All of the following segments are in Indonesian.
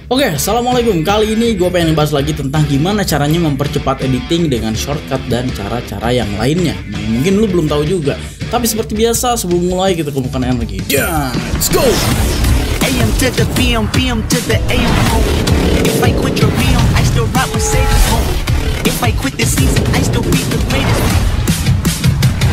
Oke, assalamualaikum. Kali ini gue pengen bahas lagi tentang gimana caranya mempercepat editing dengan shortcut dan cara-cara yang lainnya. Nah, mungkin lu belum tahu juga. Tapi seperti biasa, sebelum mulai kita kumpulkan energi. Dan let's go. AM to the PM, PM to the AM home. If I quit your realm, I still rock Mercedes home. If I quit the season, I still be the greatest.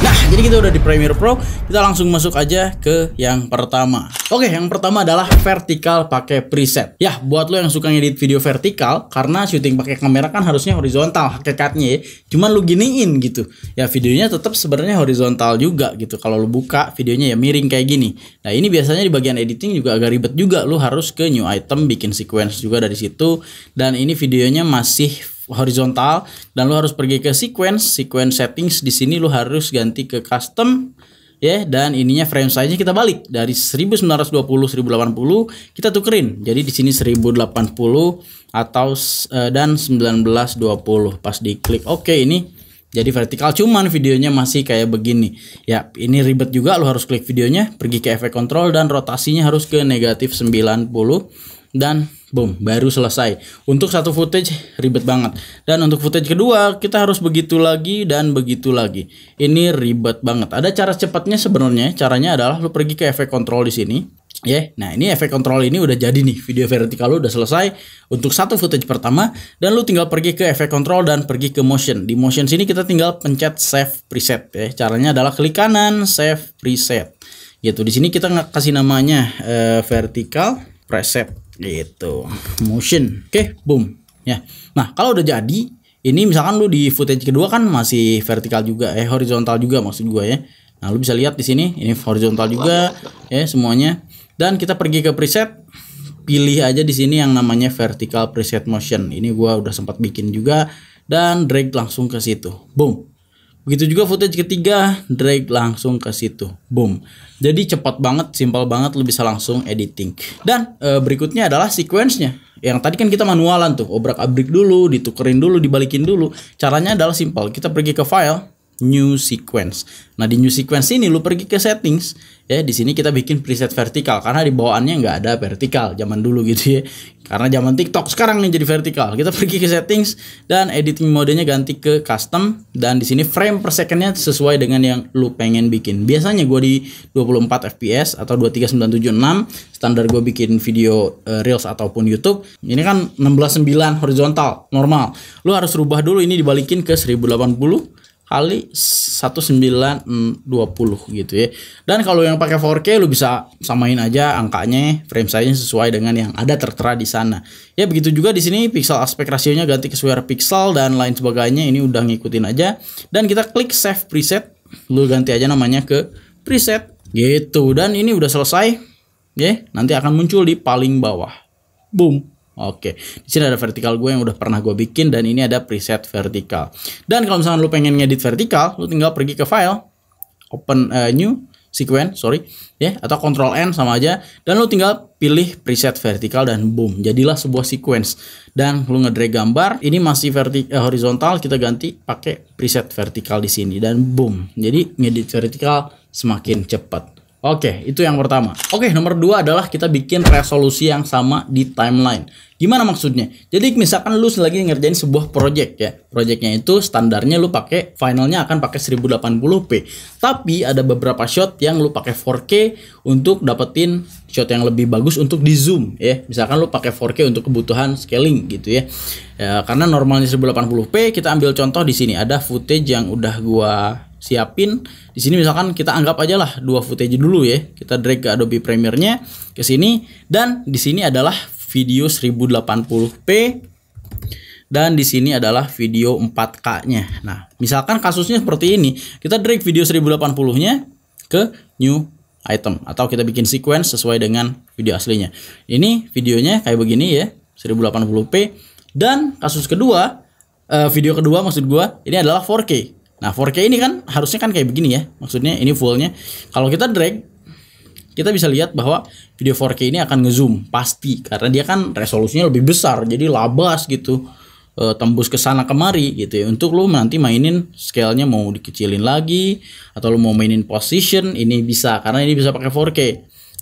Nah, jadi kita udah di Premiere Pro, kita langsung masuk aja ke yang pertama. Oke, yang pertama adalah vertikal pakai preset. Ya, buat lo yang suka ngedit video vertikal, karena syuting pakai kamera kan harusnya horizontal hakikatnya ya. Cuman lu giniin gitu. Ya, videonya tetap sebenarnya horizontal juga gitu. Kalau lu buka videonya ya miring kayak gini. Nah, ini biasanya di bagian editing juga agak ribet juga. Lu harus ke new item, bikin sequence juga dari situ. Dan ini videonya masih horizontal dan lu harus pergi ke sequence settings. Di sini lu harus ganti ke custom ya, dan ininya frame size-nya kita balik dari 1920 1080 kita tukerin. Jadi di sini 1080 atau dan 1920 pas diklik oke, ini jadi vertikal, cuman videonya masih kayak begini. Ya, ini ribet juga, lu harus klik videonya, pergi ke efek control dan rotasinya harus ke negatif 90 dan boom, baru selesai. Untuk satu footage ribet banget. Dan untuk footage kedua kita harus begitu lagi dan begitu lagi. Ini ribet banget. Ada cara cepatnya sebenarnya. Caranya adalah lu pergi ke efek control di sini. Ya, nah ini efek control ini udah jadi nih. Video vertikal lu udah selesai untuk satu footage pertama, dan lu tinggal pergi ke efek control dan pergi ke motion. Di motion sini kita tinggal pencet save preset ya. Caranya adalah klik kanan save preset. Gitu. Di sini kita kasih namanya vertikal preset gitu, motion. Oke, boom ya. Nah, kalau udah jadi, ini misalkan lu di footage kedua kan masih vertikal juga, horizontal juga maksud gue ya. Nah, lu bisa lihat di sini ini horizontal juga ya semuanya. Dan kita pergi ke preset, pilih aja di sini yang namanya vertical preset motion. Ini gua udah sempat bikin juga, dan drag langsung ke situ. Boom. Begitu juga footage ketiga, drag langsung ke situ. Boom. Jadi cepat banget, simpel banget, lu bisa langsung editing. Dan berikutnya adalah sequence-nya. Yang tadi kan kita manualan tuh, obrak-abrik dulu, ditukerin dulu, dibalikin dulu. Caranya adalah simpel. Kita pergi ke file, new sequence. Nah, di new sequence ini lu pergi ke settings ya. Di sini kita bikin preset vertikal karena di bawaannya nggak ada vertikal zaman dulu gitu ya. Karena zaman TikTok sekarang nih jadi vertikal. Kita pergi ke settings dan editing modenya ganti ke custom, dan di sini frame per secondnya sesuai dengan yang lu pengen bikin. Biasanya gue di 24 fps atau 23976 standar gue bikin video reels ataupun YouTube. Ini kan 16:9 horizontal normal. Lu harus rubah dulu ini, dibalikin ke 1080 kali 1920 gitu ya. Dan kalau yang pakai 4K lu bisa samain aja angkanya, frame size-nya sesuai dengan yang ada tertera di sana. Ya, begitu juga di sini pixel aspect ratio-nya ganti ke square pixel dan lain sebagainya. Ini udah ngikutin aja. Dan kita klik save preset, lu ganti aja namanya ke preset gitu. Dan ini udah selesai ya. Nanti akan muncul di paling bawah. Boom. Oke, di sini ada vertikal gue yang udah pernah gue bikin, dan ini ada preset vertikal. Dan kalau misalnya lu pengen ngedit vertikal, lu tinggal pergi ke file, open new sequence, ya, atau Ctrl N sama aja, dan lu tinggal pilih preset vertikal dan boom, jadilah sebuah sequence. Dan lu ngedrag gambar, ini masih horizontal, kita ganti pakai preset vertikal di sini dan boom. Jadi ngedit vertikal semakin cepat. Oke, itu yang pertama. Oke, nomor 2 adalah kita bikin resolusi yang sama di timeline. Gimana maksudnya? Jadi misalkan lu lagi ngerjain sebuah project ya. Projectnya itu standarnya lu pakai, finalnya akan pakai 1080p. Tapi ada beberapa shot yang lu pakai 4K untuk dapetin shot yang lebih bagus untuk di zoom ya. Misalkan lu pakai 4K untuk kebutuhan scaling gitu ya. Ya, karena normalnya 1080p, kita ambil contoh di sini ada footage yang udah gua siapin. Di sini misalkan kita anggap aja lah 2 footage dulu ya. Kita drag ke Adobe Premiere-nya ke sini, dan di sini adalah video 1080p dan di sini adalah video 4K-nya. Nah, misalkan kasusnya seperti ini, kita drag video 1080-nya ke new item atau kita bikin sequence sesuai dengan video aslinya. Ini videonya kayak begini ya, 1080p, dan kasus kedua, video kedua maksud gua, ini adalah 4K. Nah, 4K ini kan harusnya kan kayak begini ya. Maksudnya ini fullnya. Kalau kita drag, kita bisa lihat bahwa video 4K ini akan ngezoom pasti, karena dia kan resolusinya lebih besar, jadi labas gitu, tembus ke sana kemari gitu ya. Untuk lu nanti mainin scale-nya mau dikecilin lagi atau lu mau mainin position, ini bisa karena ini bisa pakai 4K.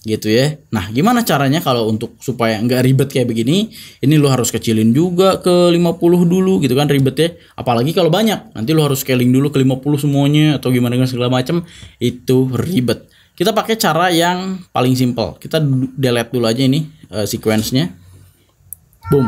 gitu ya. Nah, gimana caranya kalau untuk supaya nggak ribet kayak begini? Ini lo harus kecilin juga ke 50 dulu gitu kan ribetnya. Apalagi kalau banyak, nanti lo harus scaling dulu ke 50 semuanya atau gimana dengan segala macam, itu ribet. Kita pakai cara yang paling simple. Kita delete dulu aja ini sequence-nya. Boom.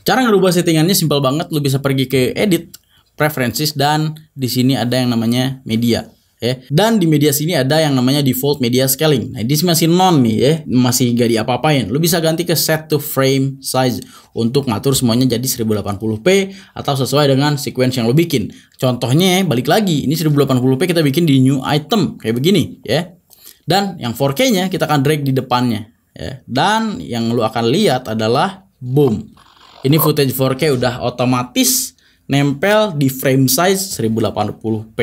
Cara ngerubah settingannya simple banget. Lo bisa pergi ke edit, preferences, dan di sini ada yang namanya media. Ya. Dan di media sini ada yang namanya default media scaling. Nah, ini masih non nih ya, masih gak diapa-apain. Lu bisa ganti ke set to frame size untuk ngatur semuanya jadi 1080p atau sesuai dengan sequence yang lu bikin. Contohnya balik lagi, ini 1080p kita bikin di new item kayak begini ya. Dan yang 4K-nya kita akan drag di depannya ya. Dan yang lu akan lihat adalah boom. Ini footage 4K udah otomatis nempel di frame size 1080p.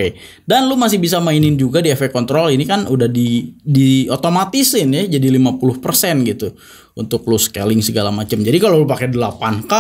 Dan lu masih bisa mainin juga di efek control. Ini kan udah di otomatisin ya jadi 50% gitu untuk lu scaling segala macam. Jadi kalau lu pakai 8K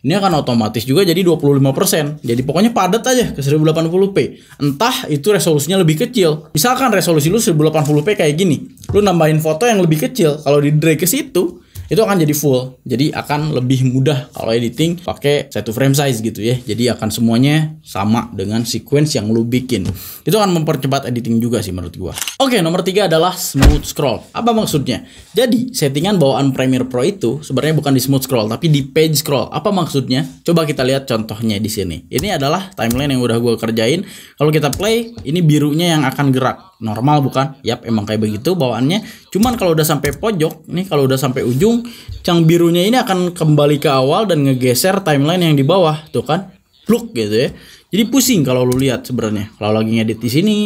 ini akan otomatis juga jadi 25%. Jadi pokoknya padat aja ke 1080p. Entah itu resolusinya lebih kecil. Misalkan resolusi lu 1080p kayak gini. Lu nambahin foto yang lebih kecil, kalau di drag ke situ itu akan jadi full. Jadi akan lebih mudah kalau editing pakai satu frame size gitu ya. Jadi akan semuanya sama dengan sequence yang lu bikin. Itu akan mempercepat editing juga sih menurut gua. Oke, nomor 3 adalah smooth scroll. Apa maksudnya? Jadi settingan bawaan Premiere Pro itu sebenarnya bukan di smooth scroll tapi di page scroll. Apa maksudnya? Coba kita lihat contohnya di sini. Ini adalah timeline yang udah gua kerjain. Kalau kita play, ini birunya yang akan gerak. Normal bukan? Yap, emang kayak begitu bawaannya. Cuman kalau udah sampai pojok, nih kalau udah sampai ujung, yang birunya ini akan kembali ke awal dan ngegeser timeline yang di bawah, tuh kan, pluk gitu ya. Jadi pusing kalau lu lihat sebenarnya. Kalau lagi ngedit di sini,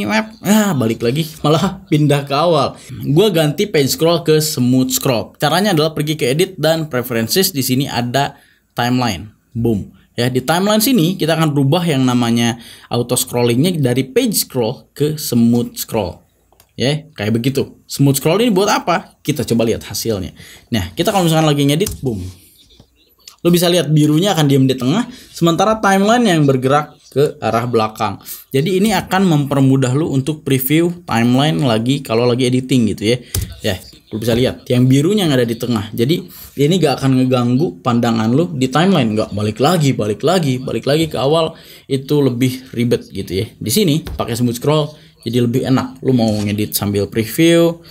balik lagi malah pindah ke awal. Gua ganti page scroll ke smooth scroll. Caranya adalah pergi ke edit dan preferences. Di sini ada timeline, boom. Ya, di timeline sini kita akan rubah yang namanya auto scrollingnya dari page scroll ke smooth scroll. Ya, kayak begitu. Smooth scroll ini buat apa? Kita coba lihat hasilnya. Nah, kita kalau misalkan lagi ngedit, boom. Lo bisa lihat birunya akan diam di tengah, sementara timeline yang bergerak ke arah belakang. Jadi ini akan mempermudah lo untuk preview timeline lagi kalau lagi editing gitu ya. Ya, lo bisa lihat yang birunya yang ada di tengah. Jadi ini gak akan ngeganggu pandangan lo di timeline. Gak balik lagi ke awal, itu lebih ribet gitu ya. Di sini pakai smooth scroll jadi lebih enak. Lo mau ngedit sambil preview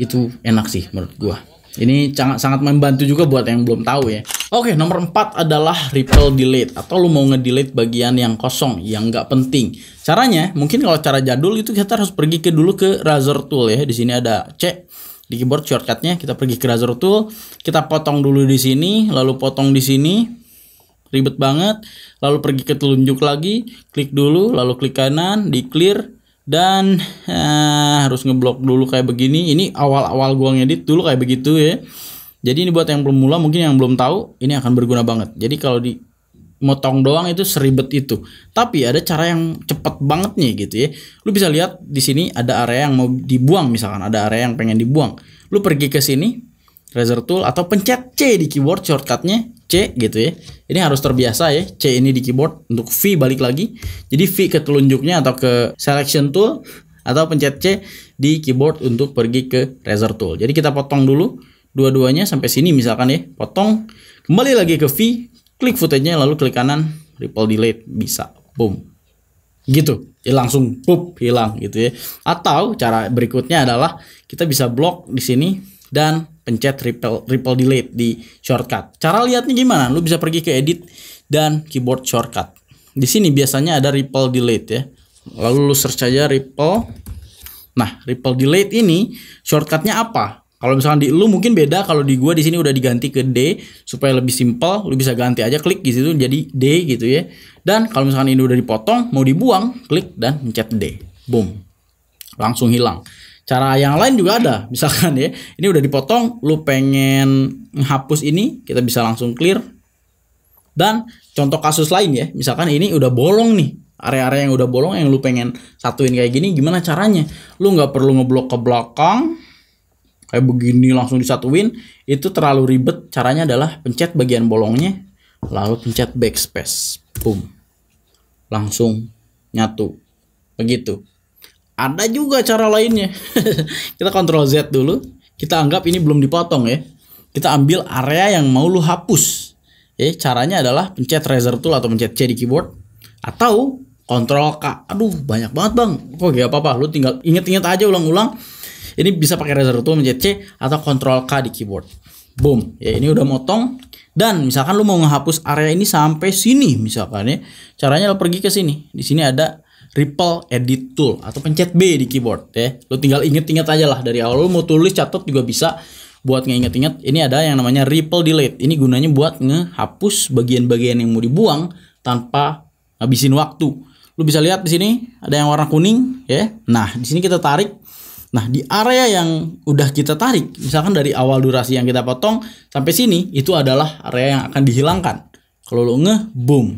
itu enak sih menurut gua. Ini sangat membantu juga buat yang belum tahu ya. Oke, nomor 4 adalah ripple delete. Atau lu mau ngedelete bagian yang kosong, yang nggak penting. Caranya, mungkin kalau cara jadul itu kita harus pergi dulu ke razor tool ya. Di sini ada C di keyboard shortcutnya. Kita pergi ke razor tool, kita potong dulu di sini, lalu potong di sini. Ribet banget. Lalu pergi ke telunjuk lagi, klik dulu, lalu klik kanan, di clear. Dan harus ngeblok dulu kayak begini. Ini awal-awal gua ngedit dulu kayak begitu ya. Jadi ini buat yang belum mula, mungkin yang belum tahu, ini akan berguna banget. Jadi kalau di motong doang itu seribet itu. Tapi ada cara yang cepet banget nih gitu ya. Lu bisa lihat di sini ada area yang mau dibuang, misalkan ada area yang pengen dibuang. Lu pergi ke sini, razor tool atau pencet C di keyboard shortcutnya C gitu ya. Ini harus terbiasa ya, C ini di keyboard. Untuk V balik lagi, jadi V ke telunjuknya atau ke selection tool, atau pencet C di keyboard untuk pergi ke razor tool. Jadi kita potong dulu dua-duanya sampai sini misalkan ya, potong, kembali lagi ke V, klik footage-nya, lalu klik kanan, ripple delete, bisa, boom, gitu ya, langsung pup hilang gitu ya. Atau cara berikutnya adalah kita bisa blok di sini dan pencet ripple delete di shortcut. Cara lihatnya gimana? Lu bisa pergi ke edit dan keyboard shortcut. Di sini biasanya ada ripple delete ya. Lalu lu search aja ripple. Nah, ripple delete ini shortcutnya apa? Kalau misalkan di lu mungkin beda, kalau di gua di sini udah diganti ke D supaya lebih simpel. Lu bisa ganti aja, klik di situ jadi D gitu ya. Dan kalau misalkan ini udah dipotong, mau dibuang, klik dan pencet D. Boom. Langsung hilang. Cara yang lain juga ada. Misalkan ya, ini udah dipotong, lu pengen menghapus ini, kita bisa langsung clear. Dan contoh kasus lain ya, misalkan ini udah bolong nih. Area-area yang udah bolong yang lu pengen satuin kayak gini, gimana caranya? Lu nggak perlu ngeblok ke belakang kayak begini langsung disatuin, itu terlalu ribet. Caranya adalah pencet bagian bolongnya, lalu pencet backspace, boom, langsung nyatu begitu. Ada juga cara lainnya. Kita Ctrl Z dulu, Kita anggap ini belum dipotong ya. Kita ambil area yang mau lu hapus. Caranya adalah pencet Razor Tool atau pencet C di keyboard atau Ctrl K. Aduh, banyak banget bang. Kok gak apa-apa, lu tinggal inget-inget aja ulang-ulang. Ini bisa pakai Razor Tool, pencet C atau Ctrl K di keyboard. Boom. Ya, ini udah motong. Dan misalkan lu mau ngehapus area ini sampai sini misalkan ya. Caranya lu pergi ke sini. Di sini ada Ripple Edit Tool atau pencet B di keyboard ya. Lu tinggal inget-inget aja lah dari awal. Lu mau tulis, catat juga bisa. Buat nginget-inget, ini ada yang namanya Ripple Delete. Ini gunanya buat ngehapus bagian-bagian yang mau dibuang tanpa ngabisin waktu. Lu bisa lihat di sini ada yang warna kuning ya. Nah, di sini kita tarik. Nah, di area yang udah kita tarik, misalkan dari awal durasi yang kita potong sampai sini, itu adalah area yang akan dihilangkan. Kalau lu boom,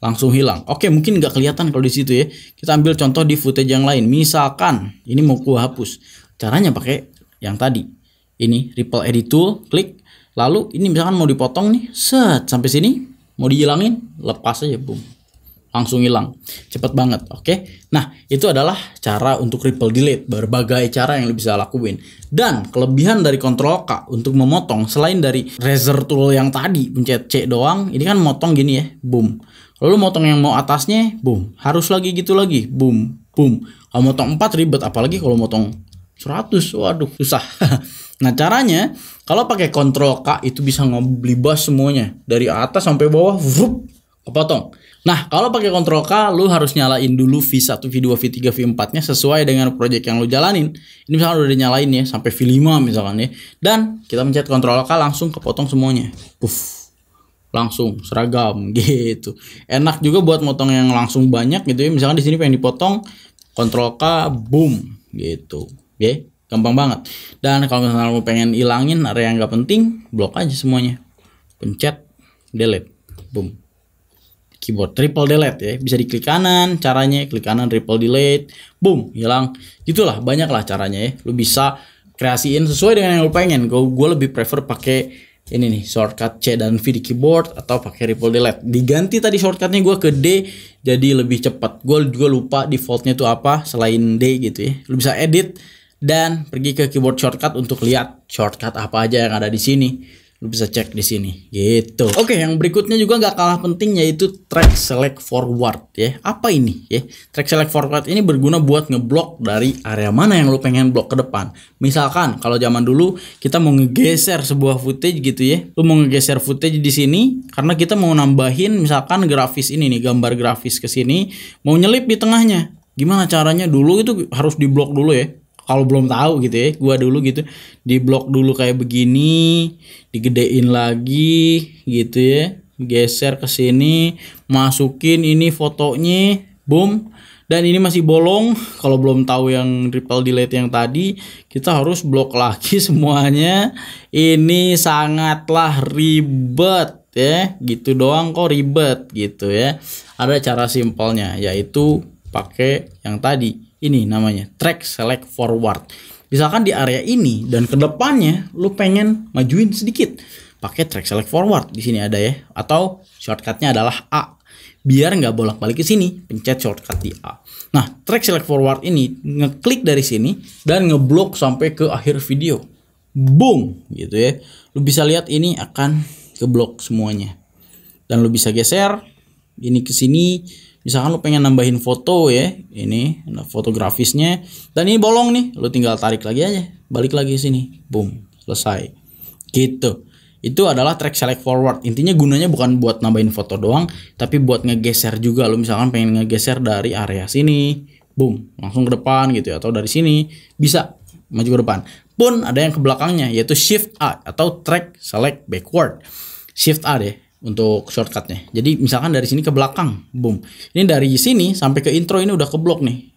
langsung hilang. Oke, mungkin nggak kelihatan kalau di situ ya. Kita ambil contoh di footage yang lain. Misalkan ini mau gua hapus. Caranya pakai yang tadi. Ini Ripple Edit Tool, klik. Lalu ini misalkan mau dipotong nih, set sampai sini, mau dihilangin, lepas aja, boom. Langsung hilang. Cepet banget, oke? Nah, itu adalah cara untuk Ripple Delete, berbagai cara yang lo bisa lakuin. Dan kelebihan dari Ctrl K untuk memotong, selain dari Razor Tool yang tadi, pencet C doang, ini kan motong gini ya, boom. Lalu motong yang mau atasnya, boom. Harus lagi gitu lagi, boom, boom. Kalau motong 4 ribet, apalagi kalau motong 100, waduh, susah. Nah, caranya kalau pakai Ctrl K itu bisa ngeblibas semuanya dari atas sampai bawah, vup, kepotong. Nah, kalau pakai Ctrl K lu harus nyalain dulu V1, V2, V3, V4-nya sesuai dengan project yang lu jalanin. Ini misalkan udah dinyalain ya sampai V5 misalkan ya. Dan kita mencet Ctrl K langsung kepotong semuanya. Puff. Langsung seragam gitu. Enak juga buat motong yang langsung banyak gitu ya. Misalkan di sini pengen dipotong, Ctrl K, boom gitu. Oke. Gampang banget. Dan kalau misalnya mau pengen ilangin area yang nggak penting, blok aja semuanya. Pencet delete, boom. Keyboard triple delete ya. Bisa diklik kanan, caranya klik kanan triple delete, boom, hilang. Gitulah, banyak lah caranya ya. Lu bisa kreasiin sesuai dengan yang lu pengen. Gue lebih prefer pakai ini nih, shortcut C dan V di keyboard atau pakai triple delete. Diganti tadi shortcutnya gue ke D jadi lebih cepat. Gue juga lupa defaultnya itu apa selain D gitu ya. Lu bisa edit dan pergi ke keyboard shortcut untuk lihat shortcut apa aja yang ada di sini. Lu bisa cek di sini gitu. Oke, yang berikutnya juga nggak kalah penting yaitu track select forward ya. Apa ini ya? Track select forward ini berguna buat ngeblok dari area mana yang lu pengen blok ke depan. Misalkan kalau zaman dulu kita mau ngegeser sebuah footage gitu ya. Lu mau ngegeser footage di sini karena kita mau nambahin misalkan grafis ini nih, gambar grafis ke sini, mau nyelip di tengahnya. Gimana caranya? Dulu itu harus diblok dulu ya. Kalau belum tahu gitu ya, gua dulu gitu di blok dulu kayak begini, digedein lagi gitu ya, geser ke sini, masukin ini fotonya, boom. Dan ini masih bolong. Kalau belum tahu yang Ripple Delete yang tadi, kita harus blok lagi semuanya. Ini sangatlah ribet ya, gitu doang kok ribet gitu ya. Ada cara simpelnya yaitu pakai yang tadi. Ini namanya track select forward. Misalkan di area ini dan ke depannya lu pengen majuin sedikit, pakai track select forward. Di sini ada ya, atau shortcutnya adalah A. Biar nggak bolak-balik ke sini, pencet shortcut di A. Nah, track select forward ini ngeklik dari sini dan ngeblok sampai ke akhir video. Boom, gitu ya. Lu bisa lihat ini akan keblok semuanya. Dan lu bisa geser ini ke sini. Misalkan lu pengen nambahin foto ya, ini foto grafisnya, dan ini bolong nih, lu tinggal tarik lagi aja, balik lagi sini, boom, selesai. Gitu. Itu adalah track select forward. Intinya gunanya bukan buat nambahin foto doang, tapi buat ngegeser juga. Lu misalkan pengen ngegeser dari area sini, boom, langsung ke depan gitu ya, atau dari sini bisa maju ke depan. Pun ada yang ke belakangnya yaitu Shift A atau track select backward. Shift A deh untuk shortcutnya. Jadi misalkan dari sini ke belakang, boom. Ini dari sini sampai ke intro ini udah keblok nih.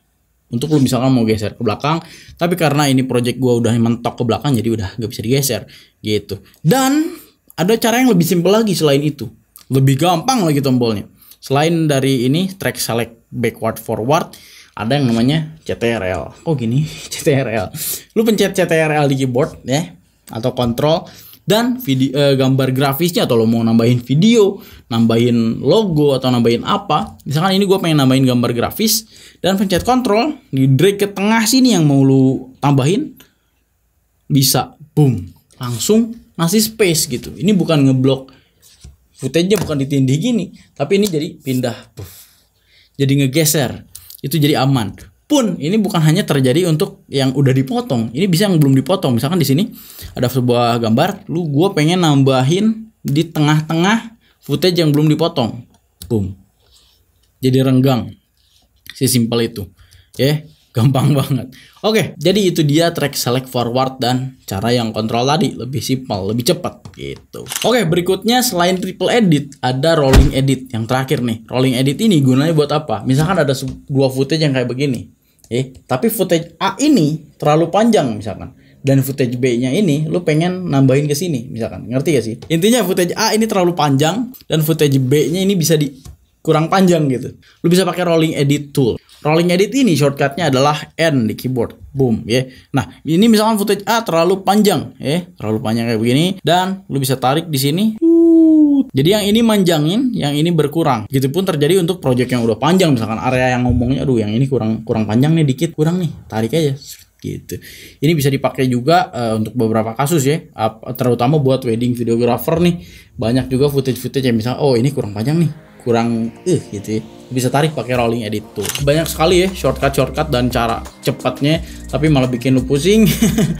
Untuk lu misalkan mau geser ke belakang, tapi karena ini project gua udah mentok ke belakang, jadi udah gak bisa digeser gitu. Dan ada cara yang lebih simpel lagi selain itu, lebih gampang lagi tombolnya. Selain dari ini track select backward forward, ada yang namanya CTRL. Oh gini, CTRL. Lu pencet CTRL di keyboard ya, atau kontrol. Dan video, gambar grafisnya, atau lo mau nambahin video, nambahin logo, atau nambahin apa. Misalkan ini gue pengen nambahin gambar grafis, dan pencet kontrol, di drag ke tengah sini yang mau lu tambahin. bisa boom langsung ngasih space gitu. Ini bukan ngeblok footage-nya, bukan ditindih gini, tapi ini jadi pindah, jadi ngegeser, itu jadi aman. Pun ini bukan hanya terjadi untuk yang udah dipotong, ini bisa yang belum dipotong. Misalkan di sini ada sebuah gambar, gue pengen nambahin di tengah-tengah footage yang belum dipotong, boom, jadi renggang. Sesimpel itu, ya, gampang banget. Oke, jadi itu dia track select forward dan cara yang kontrol tadi, lebih simpel, lebih cepat gitu. Oke, berikutnya selain triple edit ada rolling edit. Yang terakhir nih, rolling edit ini gunanya buat apa? Misalkan ada dua footage yang kayak begini. Tapi footage A ini terlalu panjang misalkan, dan footage B-nya ini lu pengen nambahin ke sini misalkan. Ngerti gak sih? Intinya footage A ini terlalu panjang dan footage B-nya ini bisa kurang panjang gitu. Lu bisa pakai rolling edit tool. Rolling edit ini shortcutnya adalah N di keyboard. Boom, ya. Nah, ini misalkan footage A terlalu panjang, terlalu panjang kayak begini, dan lu bisa tarik di sini. Jadi yang ini manjangin, yang ini berkurang. Gitu pun terjadi untuk project yang udah panjang, misalkan area yang ngomongnya, aduh yang ini kurang panjang nih, dikit kurang nih, tarik aja gitu. Ini bisa dipakai juga untuk beberapa kasus ya, terutama buat wedding videographer nih. Banyak juga footage yang misalnya, oh ini kurang panjang nih, kurang gitu ya. Bisa tarik pakai rolling edit tool. Banyak sekali ya shortcut dan cara cepatnya, tapi malah bikin lu pusing.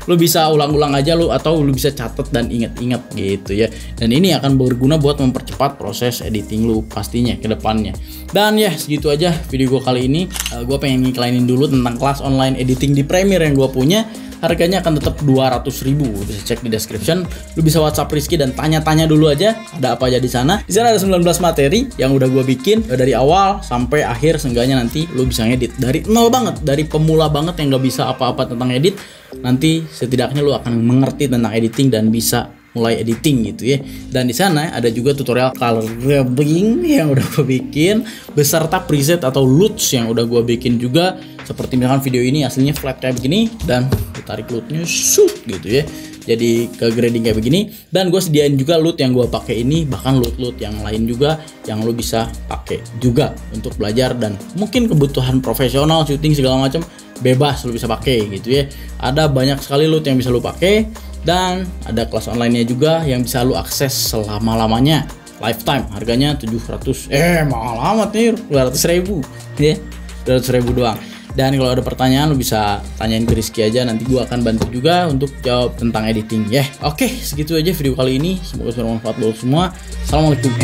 Lu bisa ulang-ulang aja atau lu bisa catat dan ingat-ingat gitu ya. Dan ini akan berguna buat mempercepat proses editing lu pastinya ke depannya. Dan ya segitu aja video gue kali ini. Gue pengen ngiklainin dulu tentang kelas online editing di Premiere yang gue punya. Harganya akan tetap 200.000. Bisa cek di description. Lu bisa WhatsApp Rizky dan tanya-tanya dulu aja ada apa aja di sana. Di sana ada 19 materi yang udah gue bikin dari awal sampai akhir. Seenggaknya nanti lu bisa ngedit dari nol banget, dari pemula banget yang gak bisa apa-apa tentang edit. Nanti setidaknya lu akan mengerti tentang editing dan bisa mulai editing gitu ya. Dan di sana ada juga tutorial color grading yang udah gue bikin beserta preset atau LUTs yang udah gue bikin juga. Seperti misalkan video ini aslinya flat kayak begini dan ditarik LUT-nya shoot gitu ya. Jadi ke grading kayak begini, dan gue sediain juga LUT yang gue pakai ini, bahkan LUT yang lain juga yang lo bisa pakai juga untuk belajar, dan mungkin kebutuhan profesional syuting segala macam bebas lo bisa pakai gitu ya. Ada banyak sekali LUT yang bisa lo pakai, dan ada kelas online-nya juga yang bisa lo akses selama-lamanya, lifetime. Harganya 700, mahal amat nih, 200.000 ya, 200.000 doang. Dan kalau ada pertanyaan lu bisa tanyain ke Rizky aja, nanti gua akan bantu juga untuk jawab tentang editing ya. Oke, segitu aja video kali ini. Semoga bermanfaat buat semua. Assalamualaikum.